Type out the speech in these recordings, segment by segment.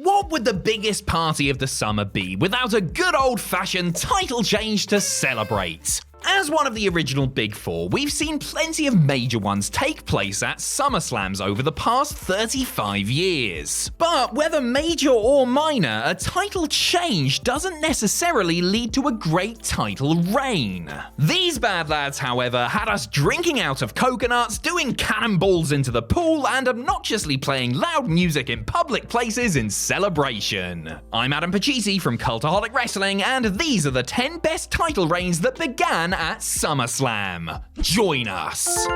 What would the biggest party of the summer be without a good old-fashioned title change to celebrate? As one of the original Big Four, we've seen plenty of major ones take place at SummerSlams over the past 35 years. But whether major or minor, a title change doesn't necessarily lead to a great title reign. These bad lads, however, had us drinking out of coconuts, doing cannonballs into the pool, and obnoxiously playing loud music in public places in celebration. I'm Adam Pachisi from Cultaholic Wrestling, and these are the 10 best title reigns that began at SummerSlam. Join us!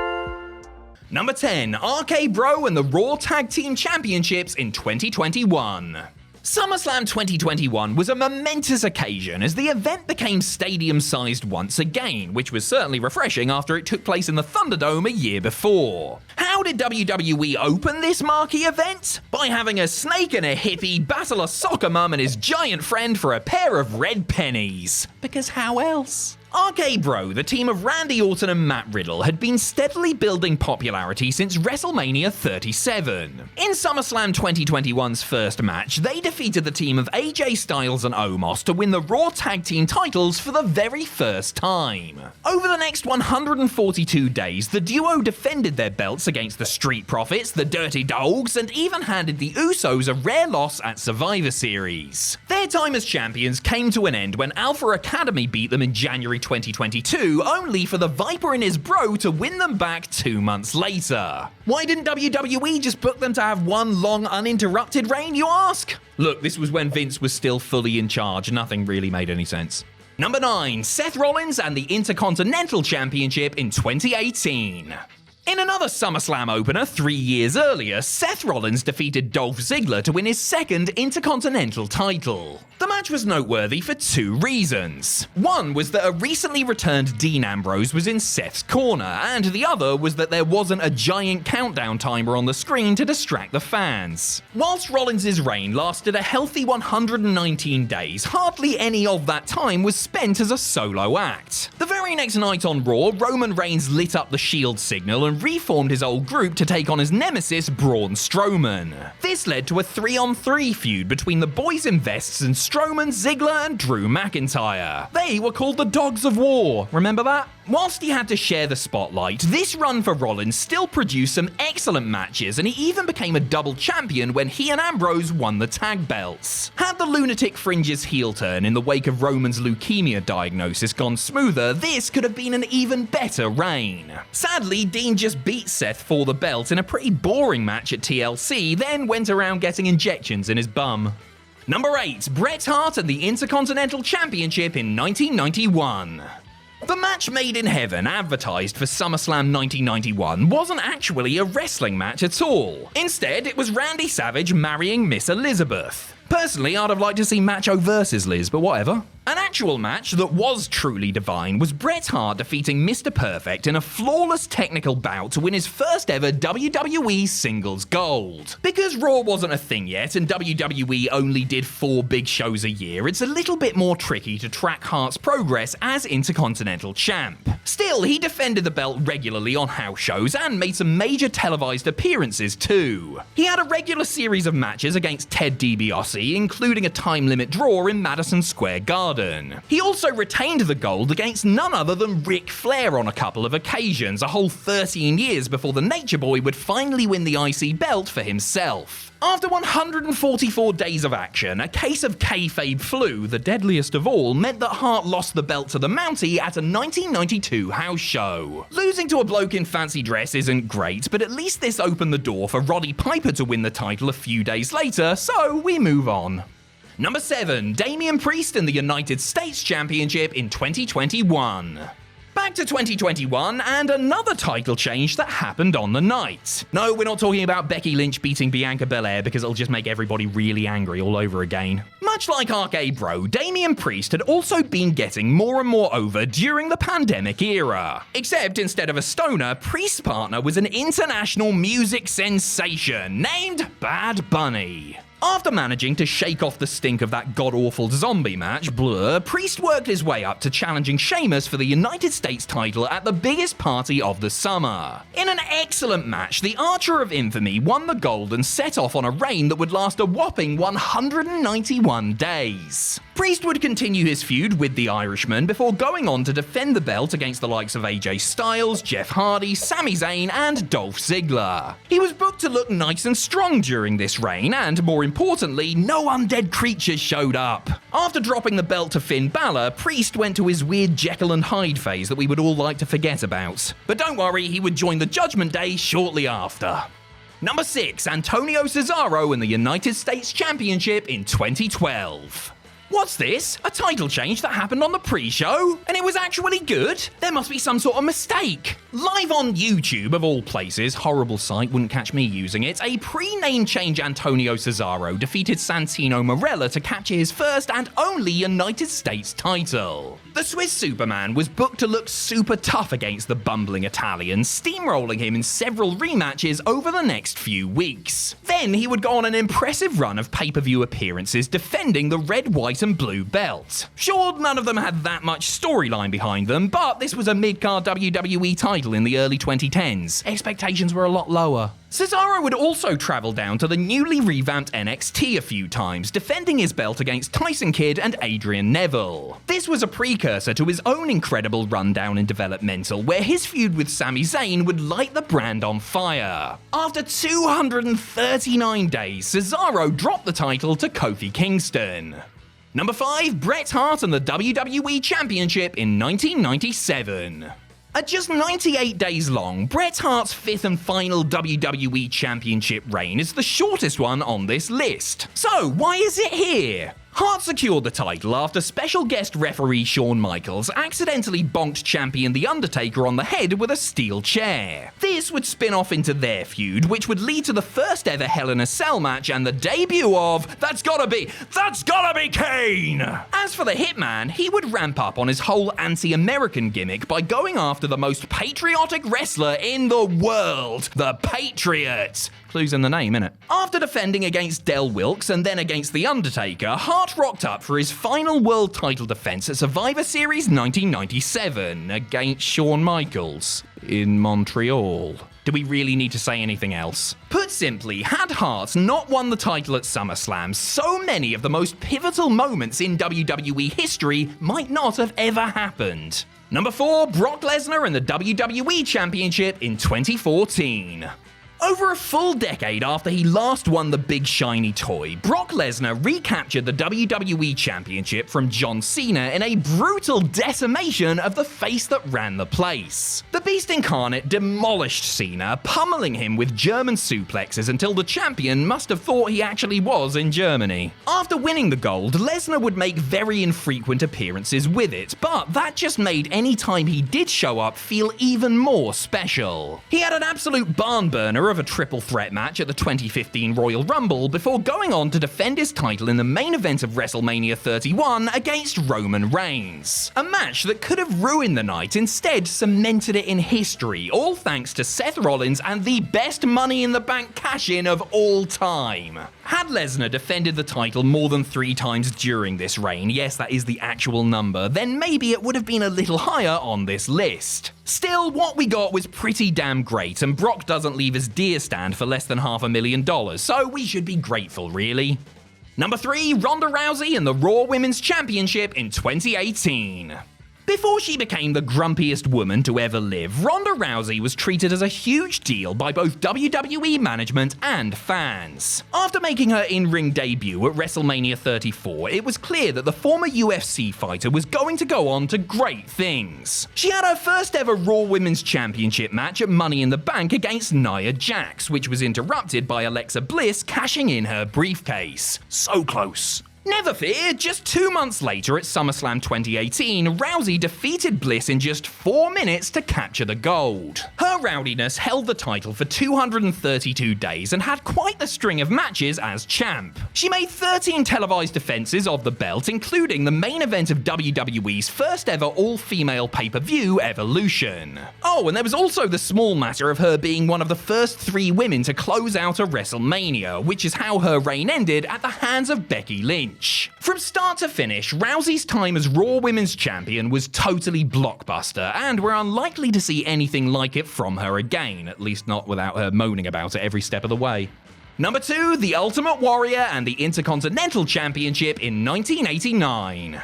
Number 10, RK Bro and the Raw Tag Team Championships in 2021. SummerSlam 2021 was a momentous occasion as the event became stadium-sized once again, which was certainly refreshing after it took place in the Thunderdome a year before. How did WWE open this marquee event? By having a snake and a hippie battle a soccer mum and his giant friend for a pair of red pennies. Because how else? RK Bro, the team of Randy Orton and Matt Riddle, had been steadily building popularity since WrestleMania 37. In SummerSlam 2021's first match, they defeated the team of AJ Styles and Omos to win the Raw Tag Team titles for the very first time. Over the next 142 days, the duo defended their belts against the Street Profits, the Dirty Dogs, and even handed the Usos a rare loss at Survivor Series. Their time as champions came to an end when Alpha Academy beat them in January 2022, only for the Viper and his bro to win them back 2 months later. Why didn't WWE just book them to have one long uninterrupted reign, you ask? Look, this was when Vince was still fully in charge. Nothing really made any sense. Number 9, Seth Rollins and the Intercontinental Championship in 2018. In another SummerSlam opener 3 years earlier, Seth Rollins defeated Dolph Ziggler to win his second Intercontinental title. The match was noteworthy for 2 reasons. One was that a recently returned Dean Ambrose was in Seth's corner, and the other was that there wasn't a giant countdown timer on the screen to distract the fans. Whilst Rollins' reign lasted a healthy 119 days, hardly any of that time was spent as a solo act. The very next night on Raw, Roman Reigns lit up the Shield signal and reformed his old group to take on his nemesis Braun Strowman. This led to a 3-on-3 feud between the Boys in Vests and Strowman, Ziggler, and Drew McIntyre. They were called the Dogs of War, remember that? Whilst he had to share the spotlight, this run for Rollins still produced some excellent matches, and he even became a double champion when he and Ambrose won the tag belts. Had the Lunatic Fringe's heel turn in the wake of Roman's leukemia diagnosis gone smoother, this could have been an even better reign. Sadly, Dean just beat Seth for the belt in a pretty boring match at TLC, then went around getting injections in his bum. Number 8, Bret Hart and the Intercontinental Championship in 1991. The match made in heaven advertised for SummerSlam 1991 wasn't actually a wrestling match at all. Instead, it was Randy Savage marrying Miss Elizabeth. Personally, I'd have liked to see Macho versus Liz, but whatever. An actual match that was truly divine was Bret Hart defeating Mr. Perfect in a flawless technical bout to win his first ever WWE Singles Gold. Because Raw wasn't a thing yet and WWE only did 4 big shows a year, it's a little bit more tricky to track Hart's progress as Intercontinental Champ. Still, he defended the belt regularly on house shows and made some major televised appearances too. He had a regular series of matches against Ted DiBiase, including a time limit draw in Madison Square Garden. He also retained the gold against none other than Ric Flair on a couple of occasions, a whole 13 years before the Nature Boy would finally win the IC belt for himself. After 144 days of action, a case of kayfabe flu, the deadliest of all, meant that Hart lost the belt to the Mountie at a 1992 house show. Losing to a bloke in fancy dress isn't great, but at least this opened the door for Roddy Piper to win the title a few days later, so we move on. Number 7, Damian Priest and the United States Championship in 2021. Back to 2021 and another title change that happened on the night. No, we're not talking about Becky Lynch beating Bianca Belair because it'll just make everybody really angry all over again. Much like RK Bro, Damian Priest had also been getting more and more over during the pandemic era. Except instead of a stoner, Priest's partner was an international music sensation named Bad Bunny. After managing to shake off the stink of that god-awful zombie match, Priest worked his way up to challenging Sheamus for the United States title at the biggest party of the summer. In an excellent match, the Archer of Infamy won the gold and set off on a reign that would last a whopping 191 days. Priest would continue his feud with the Irishman before going on to defend the belt against the likes of AJ Styles, Jeff Hardy, Sami Zayn, and Dolph Ziggler. He was booked to look nice and strong during this reign, and more importantly, no undead creatures showed up. After dropping the belt to Finn Balor, Priest went to his weird Jekyll and Hyde phase that we would all like to forget about. But don't worry, he would join the Judgment Day shortly after. Number 6, Antonio Cesaro in the United States Championship in 2012. What's this? A title change that happened on the pre-show? And it was actually good? There must be some sort of mistake. Live on YouTube, of all places, horrible site, wouldn't catch me using it, a pre-name change Antonio Cesaro defeated Santino Marella to capture his first and only United States title. The Swiss Superman was booked to look super tough against the bumbling Italian, steamrolling him in several rematches over the next few weeks. Then he would go on an impressive run of pay-per-view appearances defending the red, white and blue belt. Sure, none of them had that much storyline behind them, but this was a mid-card WWE title in the early 2010s. Expectations were a lot lower. Cesaro would also travel down to the newly revamped NXT a few times, defending his belt against Tyson Kidd and Adrian Neville. This was a precursor to his own incredible run down in developmental, where his feud with Sami Zayn would light the brand on fire. After 239 days, Cesaro dropped the title to Kofi Kingston. Number 5, Bret Hart and the WWE Championship in 1997. At just 98 days long, Bret Hart's 5th and final WWE Championship reign is the shortest one on this list. So, why is it here? Hart secured the title after special guest referee Shawn Michaels accidentally bonked champion The Undertaker on the head with a steel chair. This would spin off into their feud, which would lead to the first ever Hell in a Cell match and the debut of That's gotta be Kane! As for the Hitman, he would ramp up on his whole anti-American gimmick by going after the most patriotic wrestler in the world, the Patriot. Clues in the name, innit? After defending against Del Wilkes and then against The Undertaker, Hart rocked up for his final world title defense at Survivor Series 1997 against Shawn Michaels in Montreal. Do we really need to say anything else? Put simply, had Hart not won the title at SummerSlam, so many of the most pivotal moments in WWE history might not have ever happened. Number 4, Brock Lesnar and the WWE Championship in 2014. Over a full decade after he last won the big shiny toy, Brock Lesnar recaptured the WWE Championship from John Cena in a brutal decimation of the face that ran the place. The Beast Incarnate demolished Cena, pummeling him with German suplexes until the champion must have thought he actually was in Germany. After winning the gold, Lesnar would make very infrequent appearances with it, but that just made any time he did show up feel even more special. He had an absolute barn burner of a triple threat match at the 2015 Royal Rumble before going on to defend his title in the main event of WrestleMania 31 against Roman Reigns. A match that could have ruined the night instead cemented it in history, all thanks to Seth Rollins and the best Money in the Bank cash-in of all time. Had Lesnar defended the title more than 3 times during this reign, yes, that is the actual number, then maybe it would have been a little higher on this list. Still, what we got was pretty damn great, and Brock doesn't leave his deer stand for less than $500,000, so we should be grateful, really. Number 3, Ronda Rousey and the Raw Women's Championship in 2018. Before she became the grumpiest woman to ever live, Ronda Rousey was treated as a huge deal by both WWE management and fans. After making her in-ring debut at WrestleMania 34, it was clear that the former UFC fighter was going to go on to great things. She had her first ever Raw Women's Championship match at Money in the Bank against Nia Jax, which was interrupted by Alexa Bliss cashing in her briefcase. So close. Never fear, just 2 months later at SummerSlam 2018, Rousey defeated Bliss in just 4 minutes to capture the gold. Her rowdiness held the title for 232 days and had quite the string of matches as champ. She made 13 televised defenses of the belt, including the main event of WWE's first ever all-female pay-per-view, Evolution. Oh, and there was also the small matter of her being one of the first 3 women to close out a WrestleMania, which is how her reign ended at the hands of Becky Lynch. From start to finish, Rousey's time as Raw Women's Champion was totally blockbuster, and we're unlikely to see anything like it from her again, at least not without her moaning about it every step of the way. Number 2, The Ultimate Warrior and the Intercontinental Championship in 1989.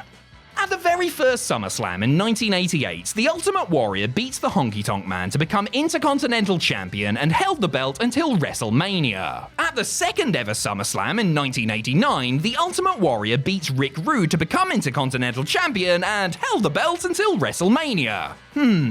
At the very first SummerSlam in 1988, The Ultimate Warrior beats the Honky Tonk Man to become Intercontinental Champion and held the belt until WrestleMania. At the second ever SummerSlam in 1989, The Ultimate Warrior beats Rick Rude to become Intercontinental Champion and held the belt until WrestleMania.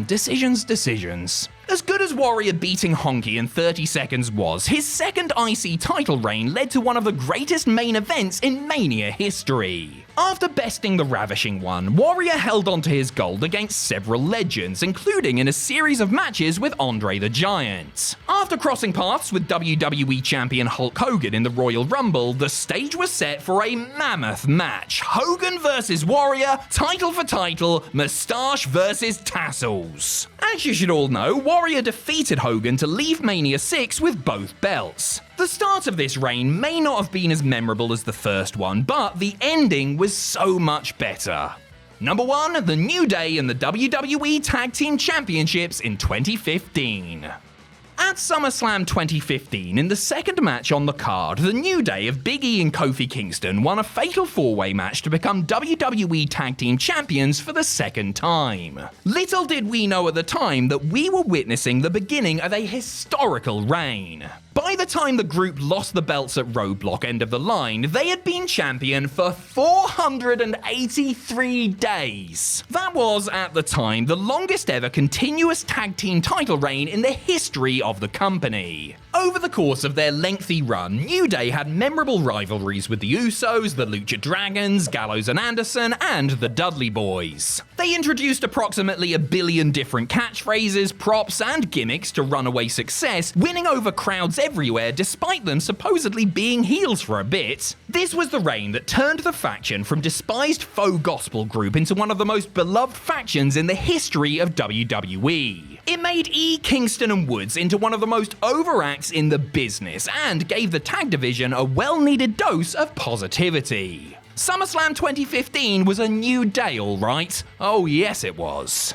Decisions. As good as Warrior beating Honky in 30 seconds was, his second IC title reign led to one of the greatest main events in Mania history. After besting the Ravishing One, Warrior held on to his gold against several legends, including in a series of matches with Andre the Giant. After crossing paths with WWE Champion Hulk Hogan in the Royal Rumble, the stage was set for a mammoth match: Hogan vs. Warrior, title for title, moustache versus tassels. As you should all know, Warrior defeated Hogan to leave Mania 6 with both belts. The start of this reign may not have been as memorable as the first one, but the ending was so much better. Number 1, The New Day and the WWE Tag Team Championships in 2015. At SummerSlam 2015, in the second match on the card, The New Day of Big E and Kofi Kingston won a fatal 4-way match to become WWE Tag Team Champions for the second time. Little did we know at the time that we were witnessing the beginning of a historical reign. By the time the group lost the belts at Roadblock End of the Line, they had been champion for 483 days. That was, at the time, the longest ever continuous tag team title reign in the history of the company. Over the course of their lengthy run, New Day had memorable rivalries with the Usos, the Lucha Dragons, Gallows and Anderson, and the Dudley Boys. They introduced approximately 1 billion different catchphrases, props, and gimmicks to runaway success, winning over crowds everywhere despite them supposedly being heels for a bit. This was the reign that turned the faction from despised faux gospel group into one of the most beloved factions in the history of WWE. It made E, Kingston and Woods into one of the most over acts in the business and gave the tag division a well-needed dose of positivity. SummerSlam 2015 was a new day, alright. Oh yes it was.